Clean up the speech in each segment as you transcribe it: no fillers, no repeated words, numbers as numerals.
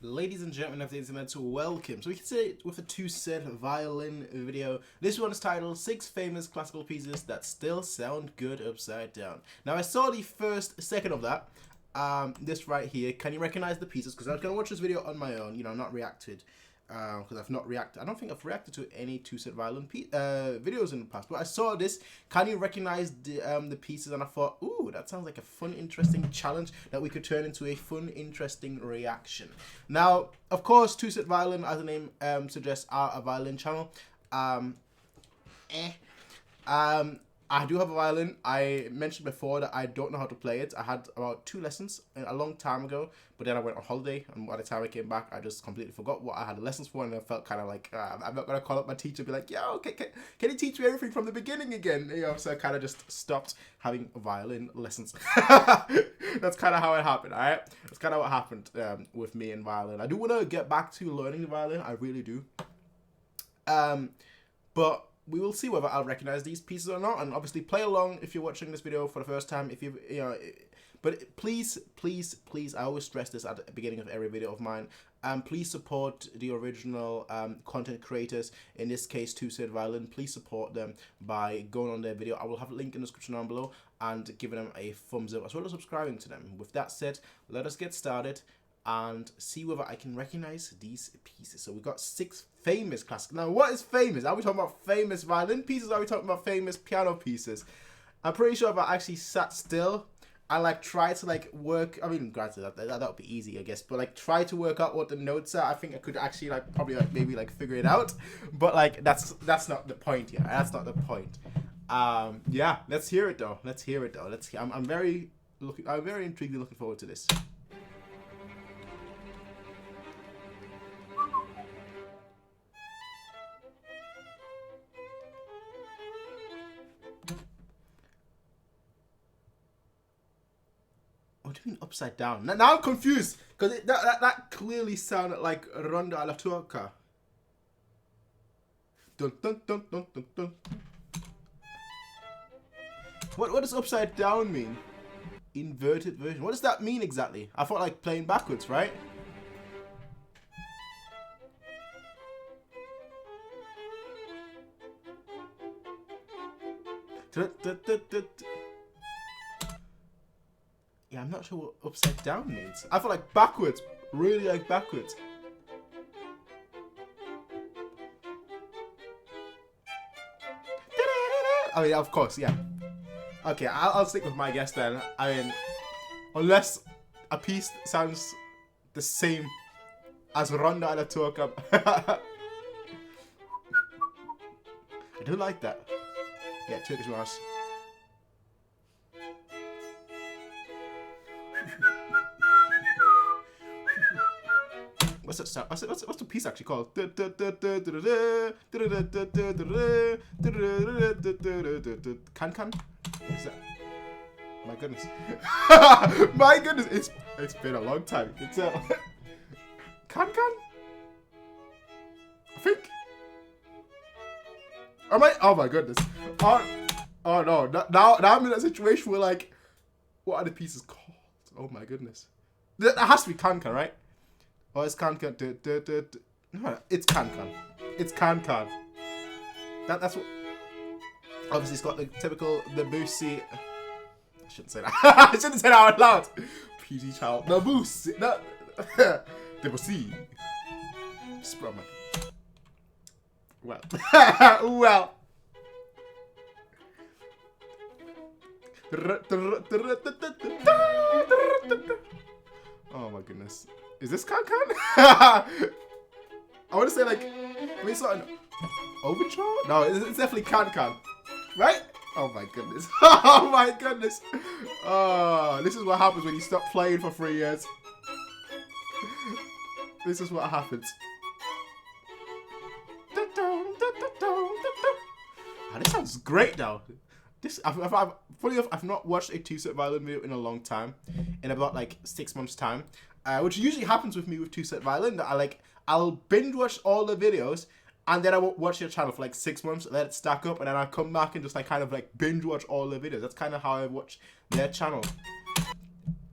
Ladies and gentlemen of the internet, welcome. So we can say it with a two-set violin video. This one is titled 6 Famous Classical Pieces That Still Sound Good Upside Down. Now I saw the first second of that, this right here. Can you recognize the pieces? Because I was going to watch this video on my own, not reacted. Because I've not reacted. I don't think I've reacted to any two-set violin videos in the past. But I saw this. Can you recognize the pieces? And I thought, ooh, that sounds like a fun, interesting challenge that we could turn into a fun, interesting reaction. Now, of course, two-set violin, as the name suggests, are a violin channel. I do have a violin. I mentioned before that I don't know how to play it. I had about 2 lessons a long time ago, but then I went on holiday, and by the time I came back, I just completely forgot what I had the lessons for, and I felt kind of like, I'm not going to call up my teacher and be like, yo, can you teach me everything from the beginning again? So I kind of just stopped having violin lessons. That's kind of how it happened, alright? That's kind of what happened with me and violin. I do want to get back to learning the violin. I really do. But we will see whether I'll recognize these pieces or not, and obviously play along if you're watching this video for the first time. If but please, I always stress this at the beginning of every video of mine. Please support the original content creators. In this case, TwoSetViolin. Please support them by going on their video. I will have a link in the description down below and giving them a thumbs up as well as subscribing to them. With that said, let us get started and see whether I can recognize these pieces. So we've got 6 famous classical. Now, what is famous? Are we talking about famous violin pieces? Or are we talking about famous piano pieces? I'm pretty sure if I actually sat still and try to work, I mean, granted that would be easy, I guess, but try to work out what the notes are, I think I could actually probably maybe figure it out. But that's not the point here. That's not the point. Yeah, let's hear it though. I'm very intrigued and looking forward to this. What do you mean upside down? Now I'm confused because that clearly sounded like Ronda alla Turca. Dun dun dun dun dun dun. What does upside down mean? Inverted version. What does that mean exactly? I thought playing backwards, right? Yeah, I'm not sure what upside down means. I feel backwards. Really backwards. Oh yeah, of course, yeah. Okay, I'll stick with my guess then. I mean, unless a piece sounds the same as Ronda alla Turca. I do like that. Yeah, Turkish march. What's that sound? What's the piece actually called? Can? Is that? My goodness. My goodness. It's been a long time. You can tell. Can? I think. Am I? Oh my goodness. Oh no. Now I'm in that situation where what are the pieces called? Oh my goodness. That has to be can, right? Oh, it's can. No, it's can. It's can. That's what. Obviously, it's got the typical Debussy. I shouldn't say that. I shouldn't say that out loud. PG child. Debussy. No. Debussy. Sprung. Well. Well. Oh my goodness. Is this can? I want to say maybe it's not an overture? No, it's definitely can. Right? Oh my goodness. Oh my goodness. Oh, this is what happens when you stop playing for 3 years. This is what happens. Oh, this sounds great now. Funny enough, I've not watched a two-set violin video in a long time, in about 6 months' time, which usually happens with me with two-set violin. That I'll binge watch all the videos, and then I won't watch your channel for 6 months, let it stack up, and then I'll come back and just binge watch all the videos. That's kind of how I watch their channel.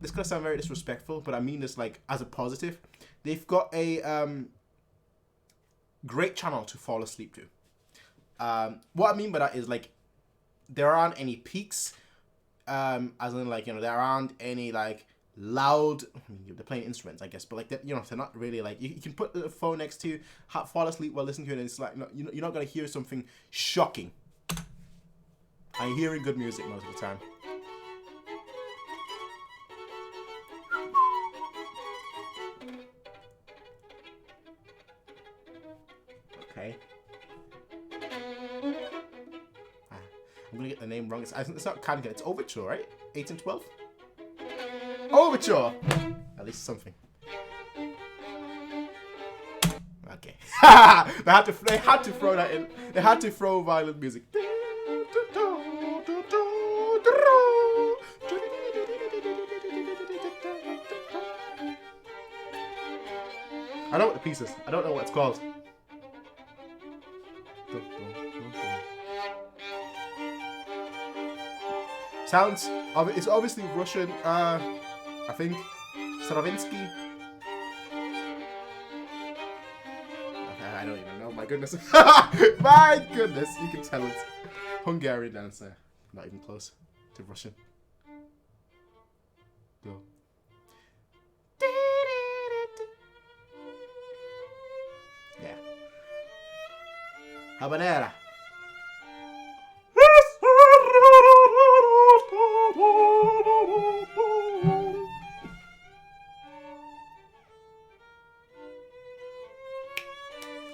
This could sound very disrespectful, but I mean this as a positive. they've got a great channel to fall asleep to. What I mean by that is like there aren't any peaks, as in like, you know, there aren't any like loud. I mean, they're playing instruments, I guess, but like that, you know, they're not really like you can put the phone next to you, fall asleep while listening to it, and it's like you're not gonna hear something shocking. I'm hearing good music most of the time. Okay. I'm gonna get the name wrong. I think it's not Kanka, it's Overture, right? 1812? Overture! At least something. Okay. they had to throw that in. They had to throw violin music. I know what the piece is. I don't know what it's called. Sounds. It's obviously Russian. I think Stravinsky. I don't even know. My goodness. My goodness. You can tell it's Hungarian dancer. Not even close to Russian. Go. Yeah. Habanera.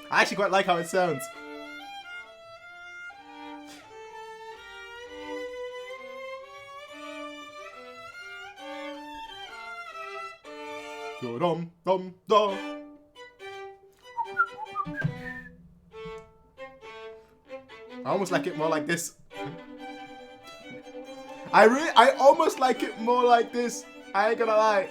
I actually quite like how it sounds. Dum dum dum. I almost like it more like this. I almost like it more like this. I ain't gonna lie.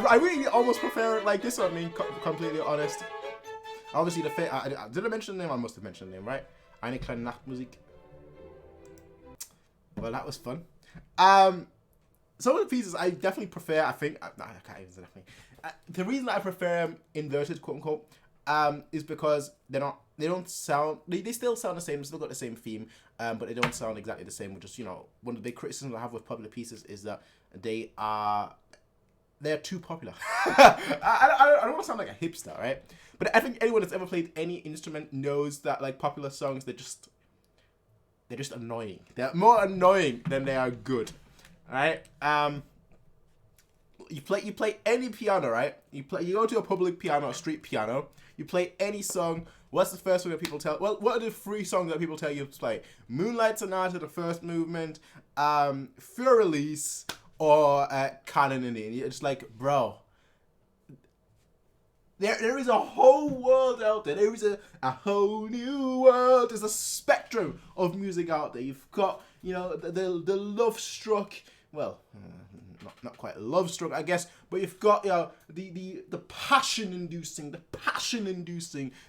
I really almost prefer it like this one, I mean, completely honest. Obviously, did I mention the name? I must have mentioned the name, right? Eine kleine Nachtmusik. Well, that was fun. Some of the pieces I definitely prefer, I think, no, I can't even say definitely. The reason I prefer them inverted, quote unquote, is because they don't sound, they still sound the same, they still got the same theme, but they don't sound exactly the same, which is, you know, one of the big criticisms I have with popular pieces is that they're too popular. I don't want to sound like a hipster, right? But I think anyone that's ever played any instrument knows that like popular songs, they're just annoying. They're more annoying than they are good, right? You play any piano, right? You go to a public piano, a street piano. You play any song. What's the first thing that people tell? Well, what are the 3 songs that people tell you to play? Moonlight Sonata, the first movement, Für Release, or Canon in it. It's like, bro, there is a whole world out there. There is a whole new world. There's a spectrum of music out there. You've got, you know, the love struck. Well, not quite love struck, I guess, but you've got, you know, the passion inducing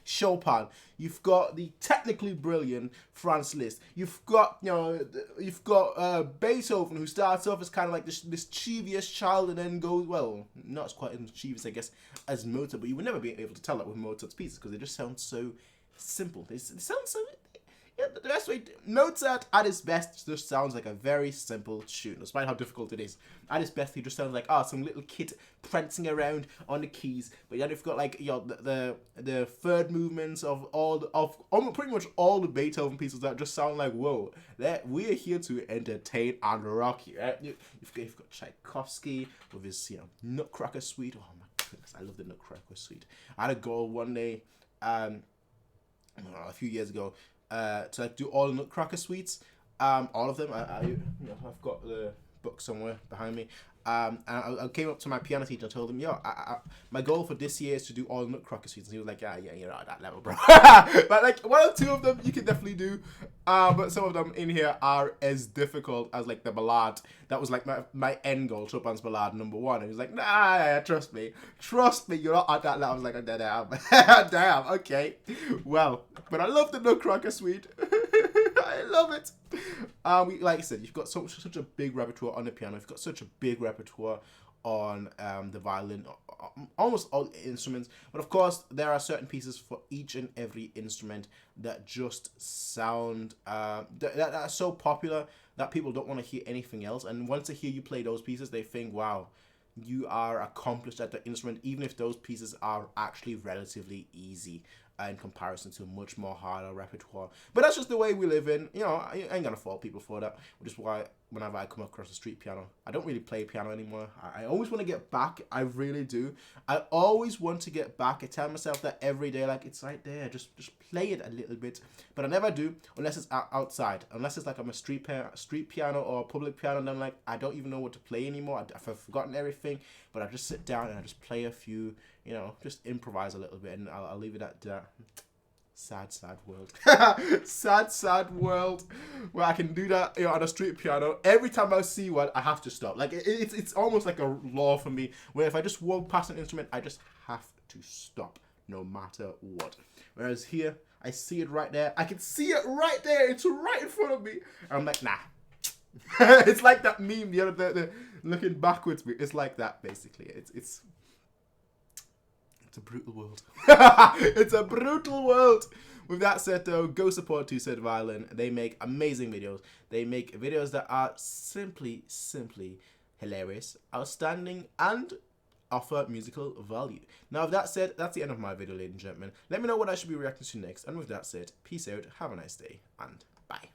Chopin. You've got the technically brilliant Franz Liszt. You've got, you know, Beethoven, who starts off as kind of like this mischievous child and then goes, well, not as quite as mischievous, I guess, as Mozart, but you would never be able to tell that with Mozart's pieces because they just sound so simple. They sound so. Yeah, the best way, Mozart at his best just sounds like a very simple tune, despite how difficult it is. At his best, he just sounds like some little kid prancing around on the keys. But then you've got like, you know, the third movements of pretty much all the Beethoven pieces that just sound like, whoa, we're here to entertain and rock you. Right? You've got Tchaikovsky with his, you know, Nutcracker Suite. Oh my goodness, I love the Nutcracker Suite. I had a goal one day, a few years ago, to like do all the Nutcracker suites, all of them. I've got the book somewhere behind me. And I came up to my piano teacher and told him, yo, my goal for this year is to do all Nutcracker suites. And he was like, yeah, you're not at that level, bro. But like one or two of them you can definitely do. But some of them in here are as difficult as like the ballad. That was like my end goal, Chopin's ballad #1. And he was like, nah, trust me, you're not at that level. I was like, oh, damn, okay. Well, but I love the Nutcracker suite. I love it. Like I said, you've got such a big repertoire on the piano. You've got such a big repertoire on the violin, almost all instruments. But of course, there are certain pieces for each and every instrument that just sound that are so popular that people don't want to hear anything else. And once they hear you play those pieces, they think, wow, you are accomplished at the instrument, even if those pieces are actually relatively easy in comparison to a much more harder repertoire. But that's just the way we live in. You know, I ain't gonna fault people for that, which is why whenever I come across a street piano, I don't really play piano anymore. I always want to get back. I really do. I always want to get back. I tell myself that every day, like, it's right there. Just play it a little bit. But I never do unless it's outside. Unless it's like I'm a street piano or a public piano, and I'm like, I don't even know what to play anymore. I've forgotten everything. But I just sit down and I just play a few, you know, just improvise a little bit, and I'll leave it at that. Sad world. sad world where I can do that, you know, on a street piano. Every time I see one, I have to stop. Like it's almost like a law for me, where if I just walk past an instrument, I just have to stop no matter what. Whereas here, I see it right there. I can see it right there. It's right in front of me. And I'm like, nah. It's like that meme, the looking backwards. It's like that basically. It's a brutal world. It's a brutal world. With that said, though, go support TwoSetViolin. They make amazing videos. They make videos that are simply hilarious, outstanding, and offer musical value. Now, with that said, that's the end of my video, ladies and gentlemen. Let me know what I should be reacting to next. And with that said, peace out, have a nice day, and bye.